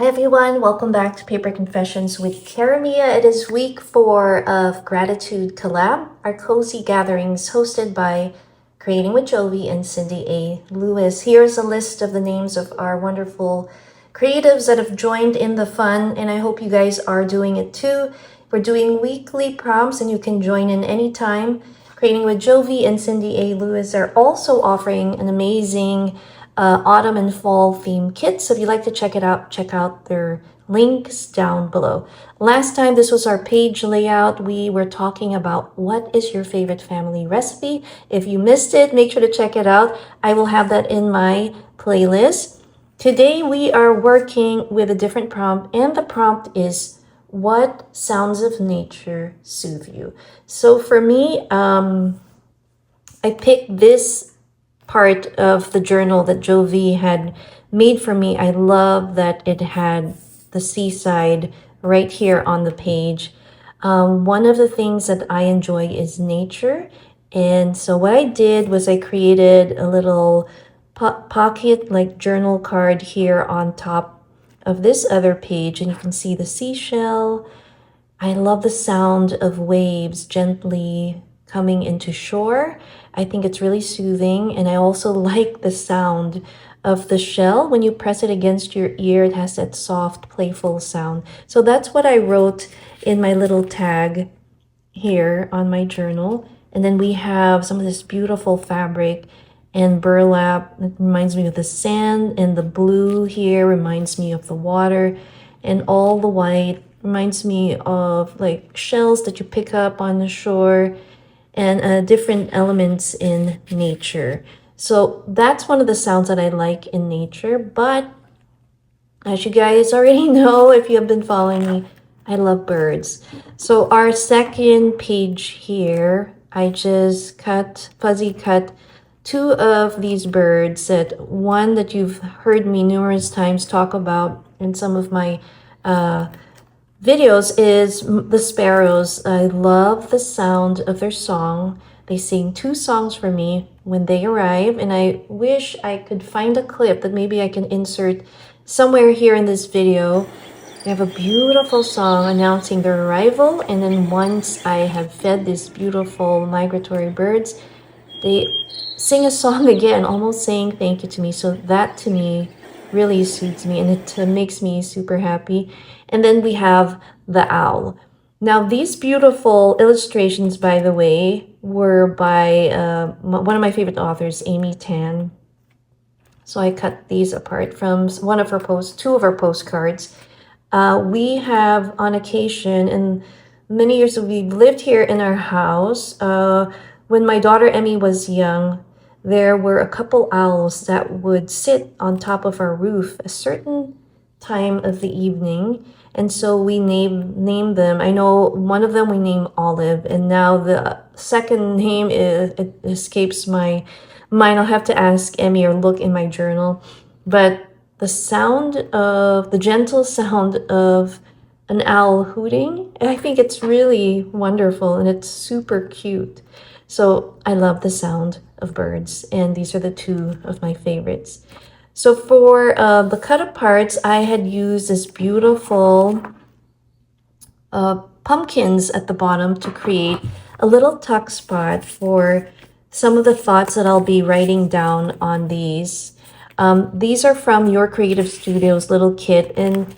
Hi everyone, welcome back to Paper Confessions with Karamia. It is week 4 of Gratitude Collab, our cozy gatherings hosted by Creating with Jovi and Cindy A. Lewis. Here's a list of the names of our wonderful creatives that have joined in the fun, and I hope you guys are doing it too. We're doing weekly prompts and you can join in anytime. Creating with Jovi and Cindy A. Lewis are also offering an amazing autumn and fall theme kits. So if you'd like to check it out, check out their links down below. Last time, this was our page layout. We were talking about what is your favorite family recipe. If you missed it, make sure to check it out. I will have that in my playlist. Today, we are working with a different prompt, and the prompt is, what sounds of nature soothe you? So for me, I picked this part of the journal that Jovi had made for me. I love that it had the seaside right here on the page. One of the things that I enjoy is nature. And so what I did was I created a little pocket like journal card here on top of this other page. And you can see the seashell. I love the sound of waves gently coming into shore. I think it's really soothing, and I also like the sound of the shell. When you press it against your ear, it has that soft, playful sound. So that's what I wrote in my little tag here on my journal. And then we have some of this beautiful fabric and burlap. It reminds me of the sand, and the blue here reminds me of the water, and all the white reminds me of like shells that you pick up on the shore, and different elements in nature. So that's one of the sounds that I like in nature. But as you guys already know, if you have been following me, I love birds. So our second page here, I just fuzzy cut 2 of these birds. One that you've heard me numerous times talk about in some of my videos is the sparrows. I love the sound of their song. They sing 2 songs for me when they arrive, and I wish I could find a clip that maybe I can insert somewhere here in this video. They have a beautiful song announcing their arrival, and then once I have fed these beautiful migratory birds, they sing a song again, almost saying thank you to me. So that to me really suits me, and it makes me super happy. And then we have the owl. Now, these beautiful illustrations, by the way, were by one of my favorite authors, Amy Tan. So I cut these apart from one of her 2 of her postcards. We have on occasion, and many years we've lived here in our house. When my daughter Emmy was young, there were a couple owls that would sit on top of our roof a certain time of the evening, and so we named them. I know one of them we named Olive, and now the second name it escapes my mind. I'll have to ask Emmy or look in my journal. But the gentle sound of an owl hooting, I think it's really wonderful, and it's super cute. So I love the sound of birds, and these are the 2 of my favorites. So for the cut aparts, I had used this beautiful pumpkins at the bottom to create a little tuck spot for some of the thoughts that I'll be writing down on these. These are from Your Creative Studio's little kit, and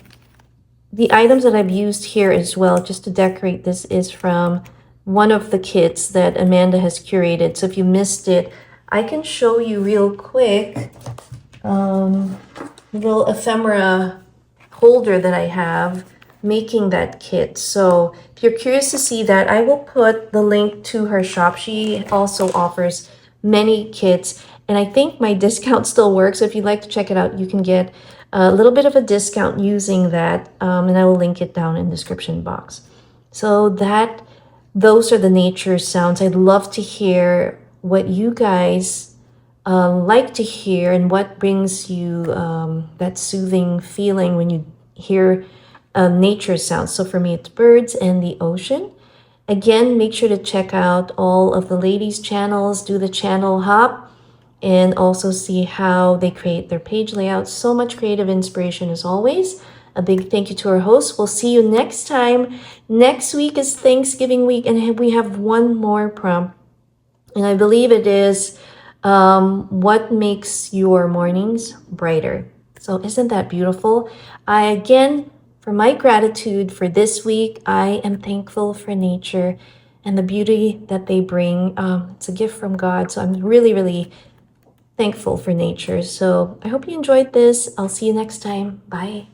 the items that I've used here as well, just to decorate this, is from one of the kits that Amanda has curated. So if you missed it, I can show you real quick little ephemera holder that I have making that kit. So if you're curious to see that, I will put the link to her shop. She also offers many kits, and I think my discount still works. So if you'd like to check it out, you can get a little bit of a discount using that, and I will link it down in the description box. So those are the nature sounds. I'd love to hear what you guys like to hear, and what brings you that soothing feeling when you hear nature sounds. So for me, it's birds and the ocean. Again, make sure to check out all of the ladies' channels, do the channel hop, and also see how they create their page layouts. So much creative inspiration as always. A big thank you to our host. We'll see you next time. Next week is Thanksgiving week, and we have one more prompt. And I believe it is what makes your mornings brighter. So isn't that beautiful? For my gratitude for this week, I am thankful for nature and the beauty that they bring. It's a gift from God. So I'm really, really thankful for nature. So I hope you enjoyed this. I'll see you next time. Bye.